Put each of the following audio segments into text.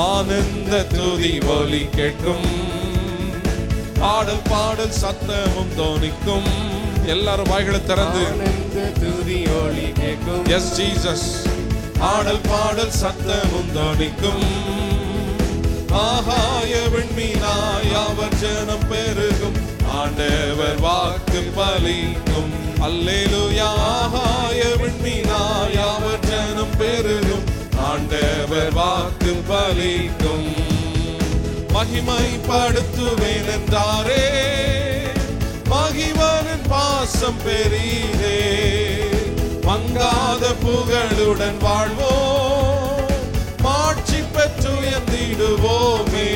ஆனந்த துதி ஒலி கேட்கும், ஆடல் பாடல் சத்தமும் தோனிக்கும். எல்லாரும் வாய்களை திறந்து ஆனந்த துதி ஒலி கேட்கும். S Jesus. ஆடல் பாடல் சத்தமும் தோனிக்கும், ஆகாய விண்மீனாய் அவர் ஜனம் பெருகும், ஆண்டவர் வாக்கு பலிக்கும். அல்லேலூயா. ஆகாய விண்மீனாய் அவர் ஜனம் பெருகும், ஆண்டவர் வாக்கு பலிக்கும். மகிமைப்படுத்துவேன் என்றாரே, மகிவனின் பாசம் பெரிதே. மங்காத புகழுடன் வாழ்வோம், மாட்சி பெற்று உயர்ந்திடுவோமே.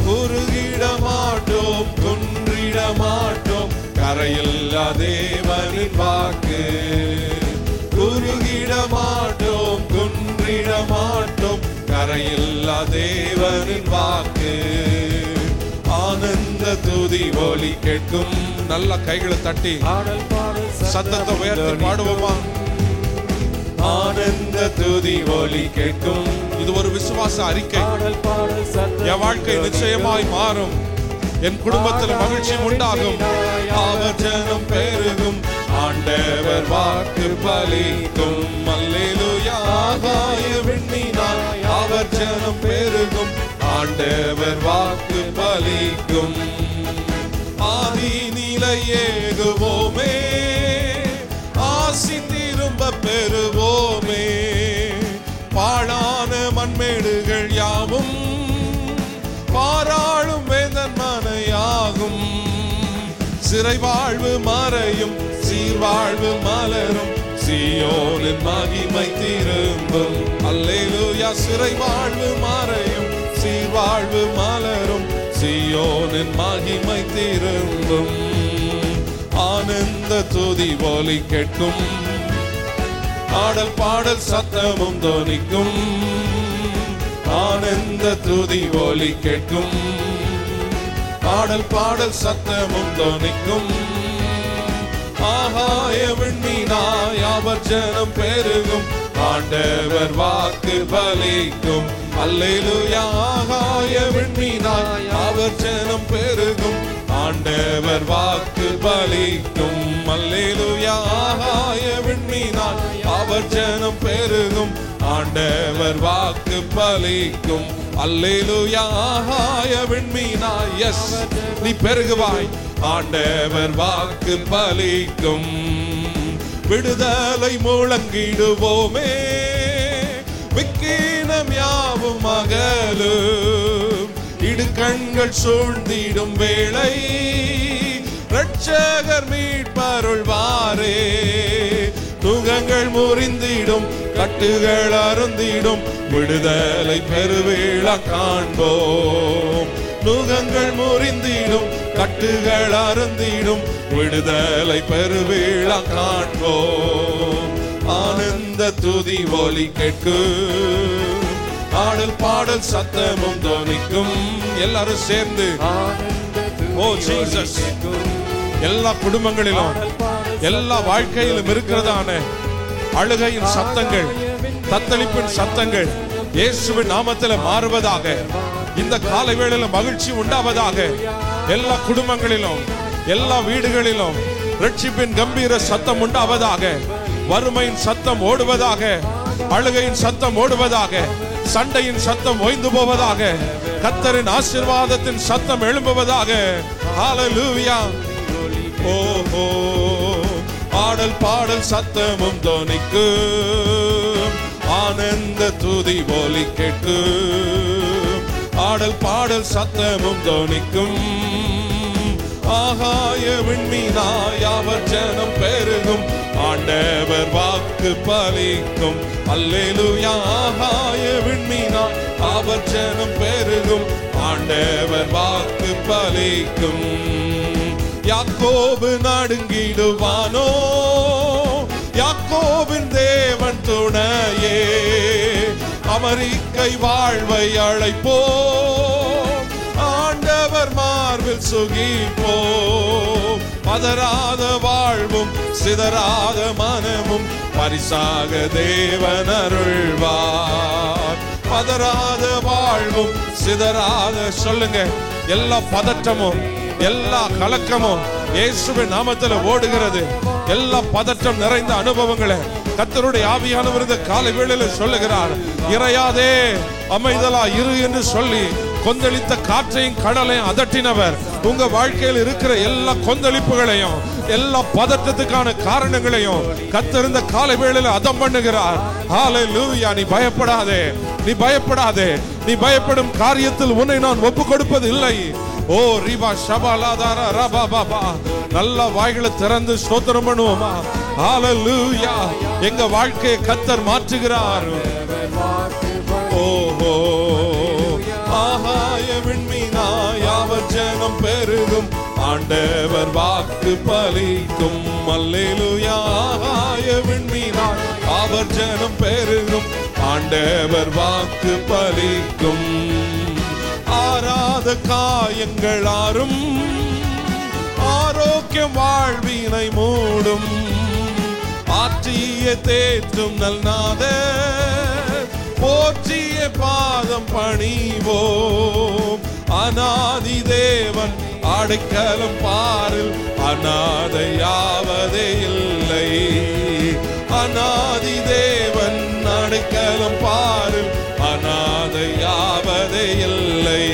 குறுகிட மாட்டோம், குன்றிட மாட்டோம், கரையில்லா தேவனின் வாக்கு. குறுகிட மாட்டோம், குன்றிட மாட்டோம், கரையில்லா தேவனின் வாக்கு. ஆனந்த துதி ஒலி கேட்கும். நல்ல கைகளை தட்டி ஆடல் பாடல் சத்தத்தை உயர்த்தி பாடுவோமா? ஆனந்த துதி ஒலி கேட்கும். இது ஒரு விசுவாச அறிக்கை. ஆடல் பாடல் சத்தம் என் வாழ்க்கை நிச்சயமாய் மாறும், என் குடும்பத்தில் மகிழ்ச்சி உண்டாகும், அவர் ஜனம் பெருகும், ஆண்டவர் வாக்கு பலிக்கும். அல்லேலூயா. ஆகாய விண்மீனாய் அவர் ஜனம் பெருகும், ஆண்டவர் வாக்கு பலிக்கும். ஆதி நிலையேகுவோமே, ஆசி திரும்ப பெறுவோமே. பாழான மண்மேடுகள் யாவும் பாராளும் வேந்தன் மனையாகும். சிறை வாழ்வு மறையும், சீர்வாழ்வு மலரும், சீயோனின் மகிமை திரும்பும். அல்லேலூயா. சிறை வாழ்வு மறையும், சீர்வாழ்வு மலரும், சீயோனின் மகிமை திரும்பும். ஆனந்த துதி ஒலி கேட்கும், ஆடல் பாடல் சத்தமும் தோனிக்கும். ஆனந்த துதி ஒலி கேட்கும், ஆடல் பாடல் சத்தமும் தோனிக்கும். ஆகாய விண்மீனாய் அவர் ஜனம் பெருகும், ஆண்டவர் வாக்கு பலிக்கும். அல்லேலூயா. ஆகாய விண்மீனாய் அவர் ஜனம் பெருகும், ஆண்டவர் வாக்கு பலிக்கும். அல்லேலூயா. ஆகாய விண்மீனாய் அவர் ஜனம் பெருகும், ஆண்டவர் வாக்கு பலிக்கும். அல்லேலூயா. ஆகாய விண்மீனாய் எஸ் நீ பெருகுவாய், ஆண்டவர் வாக்கு பலிக்கும். விடுதலை முழங்கிடுவோமே, விக்கீனம் யாவும் அகலும். இடுக்கண்கள் சூழ்ந்திடும் வேளை, இரட்சகர் மீட்பருள்வாரே. நுகங்கள் முறிந்திடும், கட்டுகள் அருந்திடும், விடுதலை பெருவேளா காண்போம். நுகங்கள் முறிந்திடும், கட்டுகள் அருந்திடும், விடுதலை பெருவேளா காண்போம். ஆனந்த துதி ஒலி கேட்கும், ஆடல் பாடல் சத்தமும் தோனிக்கும். எல்லாரும் சேர்ந்து ஓ ஜீசஸ். எல்லா குடும்பங்களிலும் எல்லா வாழ்க்கையிலும் இருக்கிறதான அழுகையின் சத்தங்கள், தத்தளிப்பின் சத்தங்கள் இயேசுவின் நாமத்தில் மாறுவதாக. இந்த காலை வேளையில மகிழ்ச்சி உண்டாவதாக. எல்லா குடும்பங்களிலும் எல்லா வீடுகளிலும் ரட்சிப்பின் கம்பீர சத்தம் உண்டாவதாக. வறுமையின் சத்தம் ஓடுவதாக, அழுகையின் சத்தம் ஓடுவதாக, சண்டையின் சத்தம் ஓய்ந்து போவதாக, கர்த்தரின் ஆசீர்வாதத்தின் சத்தம் எழும்புவதாக. ஹல்லேலூயா. ஓஹோ. ஆடல் பாடல் சத்தமும் தோனிக்கும், ஆனந்த துதி ஒலி கேட்கும். ஆடல் பாடல் சத்தமும் தோனிக்கும், ஆகாய விண்மீனாய் அவர் ஜனம் பெருகும், ஆண்டவர் வாக்கு பலிக்கும். அல்லேலூயா. ஆகாய விண்மீனாய் அவர் ஜனம் பெருகும், ஆண்டவர் வாக்கு பலிக்கும். யாக்கோபு நடுங்கிடுவானோ, யாக்கோபின் தேவன் துணையே. அமெரிக்கை வாழ்வை அழைப்போம், ஆண்டவர் மார்பில் சுகிப்போம். பதறாத வாழ்வும் சிதறாத மனமும் பரிசாக தேவன் அருள்வார். பதறாத வாழ்வும் சிதறாத. சொல்லுங்க, எல்லா பதற்றமும் எல்லா கலக்கமும் இயேசுவின் நாமத்தில் ஓடுகிறது. எல்லா பதற்றம் நிறைந்த அனுபவங்களை கர்த்தருடைய ஆவியானவர் இந்த காலை வேளையில் சொல்லுகிறார். இறையாதே, அமைதலா இரு என்று சொல்லி கொந்தளித்த காற்றையும் கடலையும் அதட்டினவர் உங்க வாழ்க்கையில் இருக்கிற எல்லா கொந்தளிப்புகளையும் எல்லா பதற்றத்துக்கான காரணங்களையும் கர்த்தர் இந்த காலை வேளையில் அதம் பண்ணுகிறார். ஹல்லேலூயா. நீ பயப்படாதே, நீ பயப்படாதே. நீ பயப்படும் காரியத்தில் உன்னை நான் ஒப்பு கொடுப்பது இல்லை. ஓ ரிபா ஷபாலாதாரா ரபா பாபா. நல்ல வாய்களை திறந்து ஸ்தோத்திரம் பண்ணுவோமா? ஹல்லேலூயா. எங்க வாழ்க்கையை கர்த்தர் மாற்றுகிறார். ஓஹோ, ஆகாய விண்மீனாய் அவர் ஜனம் பெருகும், ஆண்டவர் வாக்கு பலிக்கும். அல்லேலூயா. ஆகாய விண்மீனாய் அவர் ஜனம் பெருகும், ஆண்டவர் வாக்கு பலிக்கும். ஆறாத காயங்கள் ஆறும், ஆரோக்கியம் வாழ்வினை மூடும். ஆற்றிய தேற்றும் நல்நாத, போற்றிய பாதம் பணிவோம். அநாதி தேவன் அடைக்கலம் பாரில் அநாதையாவதே இல்லை. அநாதி தேவன் அடைக்கலம் பாரில் அநாதையாவதே இல்லை.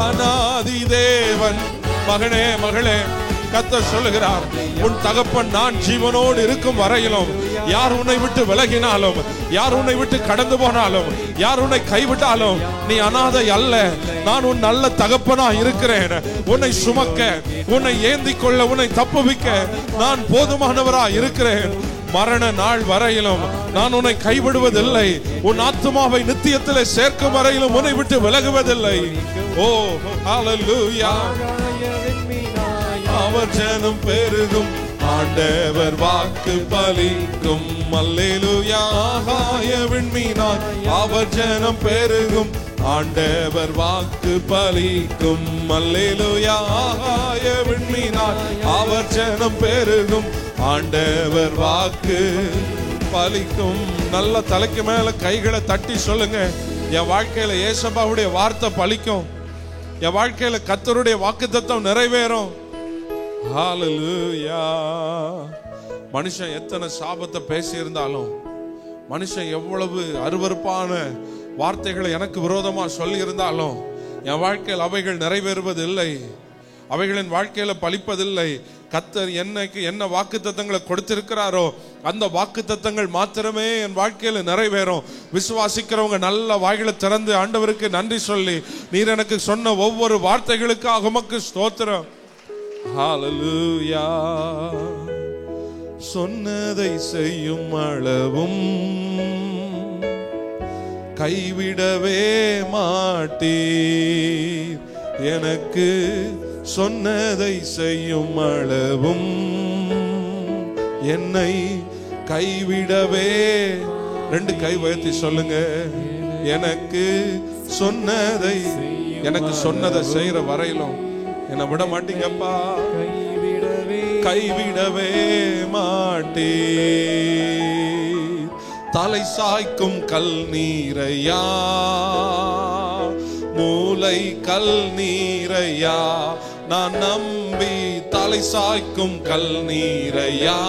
அநாதி தேவன். மகனே மகளே, கர்த்தர் சொல்லுகிறார், உன் தகப்பன் நான் ஜீவனோடு இருக்கும் வரையிலும் யார் உன்னை விட்டு விலகினாலும், யார் உன்னை விட்டு கடந்து போனாலும், யார் உன்னை கைவிட்டாலும் நீ அனாதை அல்ல. நான் உன் நல்ல தகப்பனா இருக்கிறேன். உன்னை சுமக்க, உன்னை ஏந்தி கொள்ள, உன்னை தப்புவிக்க நான் போதுமானவரா இருக்கிறேன். மரண நாள் வரையிலும் நான் உன்னை கைவிடுவதில்லை. உன் ஆத்துமாவை நித்தியத்திலே சேர்க்கும் வரையிலும் உன்னை விட்டு விலகுவதில்லை. ஓ ஹல்லேலூயா. அவர் ஜனம் பெருகும், ஆண்டவர் வாக்கு பலிக்கும். அல்லேலூயா. ஆகாய விண்மீனாய் அவர் ஜனம் பெருகும், ஆண்டவர் வாக்கு பலிக்கும். அல்லேலூயா. ஆகாய விண்மீனாய் அவர் ஜனம் பெருகும், ஆண்டவர் வாக்கு பலிக்கும். நல்ல தலைக்கு மேல கைகளை தட்டி சொல்லுங்க, என் வாழ்க்கையில ஏசப்பாவுடைய வார்த்தை பலிக்கும். என் வாழ்க்கையில கர்த்தருடைய வாக்குத்தத்தம் நிறைவேறும். ஹல்லேலூயா. மனுஷன் எத்தனை சாபத்தை பேசி இருந்தாலும், மனுஷன் எவ்வளவு அருவருப்பான வார்த்தைகளை எனக்கு விரோதமா சொல்லி இருந்தாலும், என் வாழ்க்கையில் அவைகள் நிறைவேறுவதில்லை. அவைகளின் வாழ்க்கையில பலிப்பதில்லை. கர்த்தர் என்னைக்கு என்ன வாக்குத்தத்தங்களை கொடுத்திருக்கிறாரோ அந்த வாக்குத்தத்தங்கள் மாத்திரமே என் வாழ்க்கையில நிறைவேறும். விசுவாசிக்கிறவங்க நல்ல வாய்களை திறந்து ஆண்டவருக்கு நன்றி சொல்லி, நீர் எனக்கு சொன்ன ஒவ்வொரு வார்த்தைகளுக்காக உமக்கு ஸ்தோத்திரம். ஹல்லேலூயா. சொன்னதை செய்யும் அளவும் கைவிடவே மாட்டீர். எனக்கு சொன்னதை செய்யும் அளவும் என்னை கைவிடவே. ரெண்டு கை உயர்த்தி சொல்லுங்க, எனக்கு சொன்னதை, எனக்கு சொன்னதை செய்யற வரையிலும் என்ன விட மாட்டீங்கப்பா. கைவிடவே மாட்டே. தலை சாய்க்கும் கல் நீரையா, மூளை கல் நீரையா, நான் நம்பி தலை சாய்க்கும் கல் நீரையா,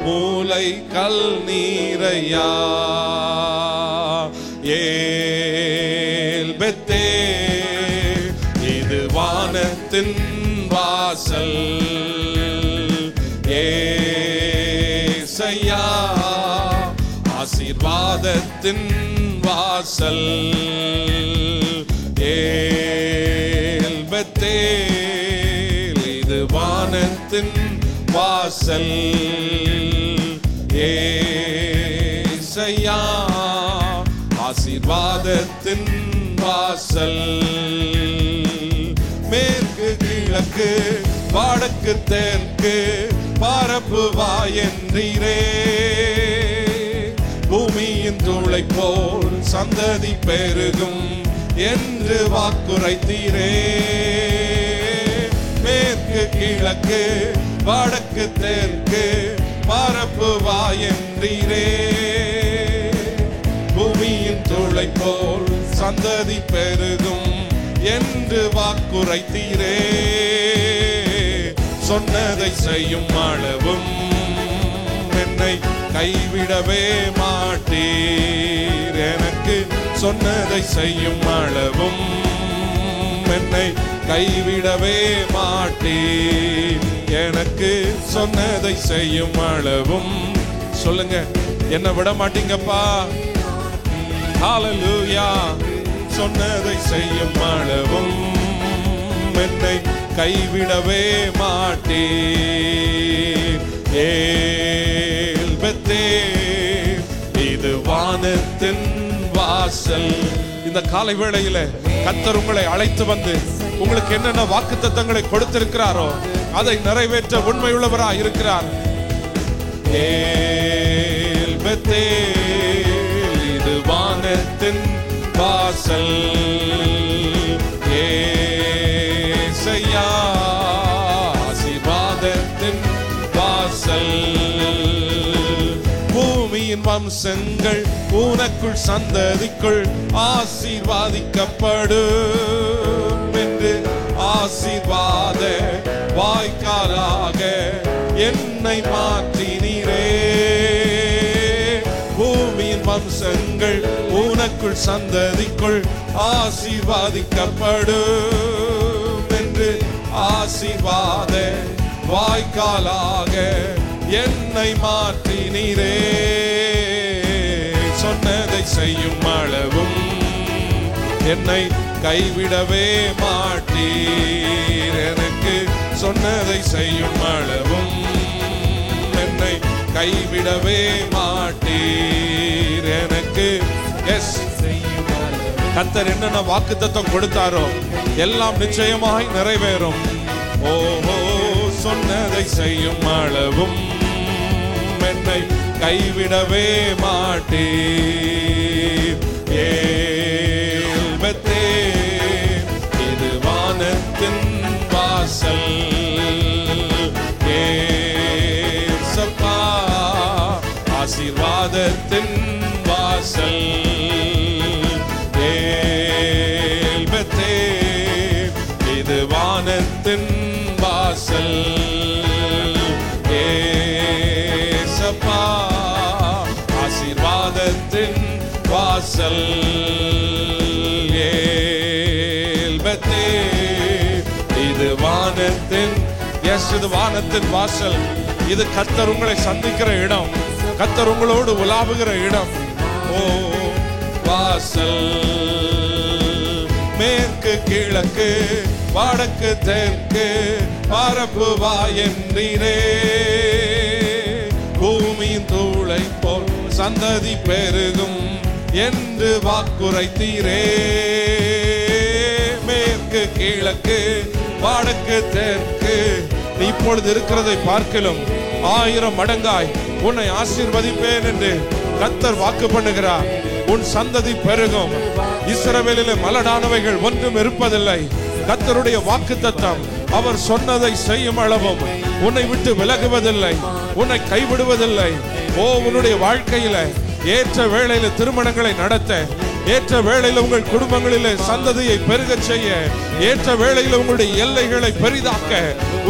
மூளை கல் நீரையா. ஏல் பெத்தே, இது வானத்தின் வாசல். ஏசையா, ஆசீர்வாதத்தின் வாசல். ஏல் பெத்தேல், இது வானத்தின் வாசல். ஏசையா, ஆசீர்வாதத்தின் வாசல். மேற்கு கிழக்கு வடக்கு தெற்கு பரப்புவா என்றீரே, பூமியின் தூளை போல் சந்ததி பெருகும் என்று வாக்குரைத்தீரே. மேற்கு கிழக்கு வடக்கு தெற்கு பரப்புவா என்றீரே, பூமியின் தூளை போல் சந்ததி பெருகும் என்று வாக்குரைத்தீரே. சொன்னதை செய்யும் அளவும் என்னை கைவிடவே மாட்டீர். எனக்கு சொன்னதை செய்யும் அளவும் என்னை கைவிடவே மாட்டீர். எனக்கு சொன்னதை செய்யும் அளவும் சொல்லுங்க, என்ன விட மாட்டீங்கப்பா. ஹல்லேலூயா. சொன்னதை செய்யும் அளவும் என்னை கைவிடவே மாட்டீர். ஏல் பெத்தேல், இது வானத்தின் வாசல். இந்த காலை வேளையில கர்த்தர் உங்களை அழைத்து வந்து உங்களுக்கு என்னென்ன வாக்குத்தத்தங்களை கொடுத்திருக்கிறாரோ அதை நிறைவேற்ற உண்மையுள்ளவராய் இருக்கிறார். ஏல் பெத்தேல், இது வானத்தின் வாசல். ஏசையா, ஆசீர்வாதத்தின் வாசல். பூமியின் வம்சங்கள் உனக்குள் சந்ததிக்குள் ஆசீர்வாதிக்கப்படும் என்று ஆசீர்வாத வாய்க்காலாக என்னை மாற்றினீரே. பூமியின் வம்சங்கள் உனக்குள் சந்ததிக்குள் ஆசீர்வாதிக்கப்படும் என்று ஆசீர்வாத வாய்க்காலாக என்னை மாற்றினீரே. சொன்னதை செய்யும் அளவும் என்னை கைவிடவே மாட்டீர். எனக்கு சொன்னதை செய்யும் அளவும் என்னை கைவிடவே மாட்டீர். எனக்கு எஸ் கர்த்தர் என்னென்ன வாக்குத்தத்தம் கொடுத்தாரோ எல்லாம் நிச்சயமாய் நிறைவேறும். ஓஹோ, சொன்னதை செய்யும் அளவும் என்னை கைவிடவே மாட்டீர். ஏல் பெத்தேல், இது வானத்தின் வாசல். ஏசப்பா, ஆசீர்வாதத்தின் வாசல். ஏல் பெத்தேல், இது வானத்தின் வாசல். ஏசப்பா, ஆசீர்வாதத்தின் வாசல். ஏல் பெத்தேல், இது வானத்தின் இது வானத்தின் வாசல். இது கர்த்தர் உங்களை சந்திக்கிற இடம், கர்த்தர் உங்களோடு உலாவுகிற இடம். ஓ வாசல். மேற்கு கிழக்கு வடக்கு தெற்கு பரப்புவா என்றீரே. பூமியின் தூளை போல் சந்ததி பெருகும் என்று வாக்குரைத்தீரே. மேற்கு கிழக்கு வடக்கு தெற்கு நீ இப்பொழுது இருக்கிறதை பார்க்கிலும் 1000 மடங்காய் உன்னை ஆசீர்வதிப்பேன் என்று கர்த்தர் வாக்கு பண்ணுகிறார். உன் சந்ததி பெருகும். இஸ்ரவேலிலே மலடானவைகள் ஒன்றும் இருப்பதில்லை. கர்த்தருடைய வாக்குத்தத்தம் அவர் சொன்னதை செய்யும் அளவும் உன்னை விட்டு விலகுவதில்லை, உன்னை கைவிடுவதில்லை. ஓ, உன்னுடைய வாழ்க்கையில ஏற்ற வேளையில திருமணங்களை நடத்த, ஏற்ற வேளையில உங்கள் குடும்பங்களிலே சந்ததியை பெருக செய்ய, ஏற்ற வேளையில உங்களுடைய எல்லைகளை பெரிதாக்க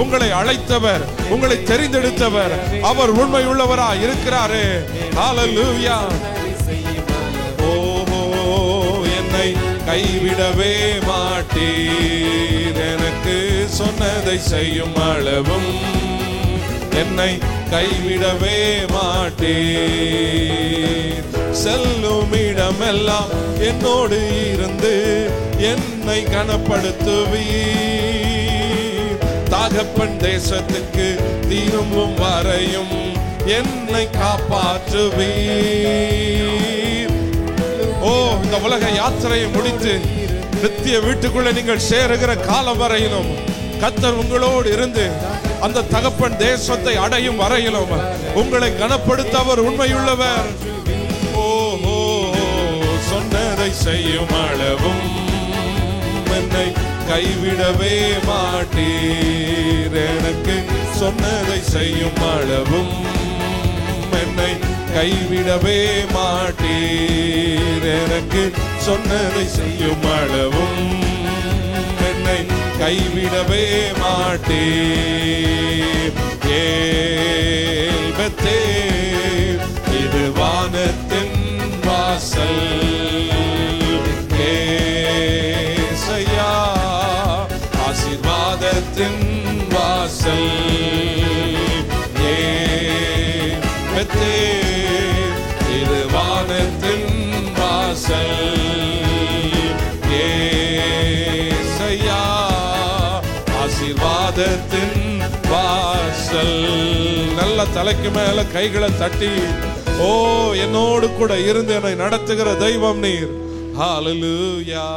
உங்களை அழைத்தவர், உங்களை தெரிந்தெடுத்தவர் அவர் உண்மையுள்ளவராய் இருக்கிறாரே. ஹல்லேலூயா. ஓஹோ, என்னை கைவிடவே மாட்டீர். எனக்கு சொன்னதை செய்யும் அளவும் என்னை கைவிடவே மாட்டீர். செல்லும் இடமெல்லாம் என்னோடு இருந்து என்னை கனப்படுத்துவீர். தகப்பன் தேசத்துக்கு திரும்பும் வரையும் என்னை காப்பாற்றுவீர். ஓ, இந்த உலக யாத்திரையை முடித்து நித்திய வீட்டுக்குள்ள நீங்கள் சேருகிற காலம் வரையிலும் கர்த்தர் உங்களோடு இருந்து அந்த தகப்பன் தேசத்தை அடையும் வரையிலும் உங்களை கனப்படுத்த அவர் உண்மையுள்ளவர். ஓஹோ, சொன்னதை செய்யும் அளவும் என்னை கைவிடவே மாட்டீர். எனக்கு சொன்னதை செய்யும் அளவும் என்னை கைவிடவே மாட்டீர். எனக்கு சொன்னதை செய்யும் அளவும் என்னை கைவிடவே மாட்டீர். ஏல்பத்தேர் இது வானத்தின் வாசல். ஏசையா ஆசீர்வாதத்தின் வாசல். ஏல்பத்தேர் இது வானத்தின் வாசல். ஏசையா ஆசீர்வாதத்தின் வாசல். நல்ல தலைக்கு மேல கைகளை தட்டி, ஓ என்னோடு கூட இருந்து என்னை நடத்துகிற தெய்வம் நீர். ஹல்லேலூயா.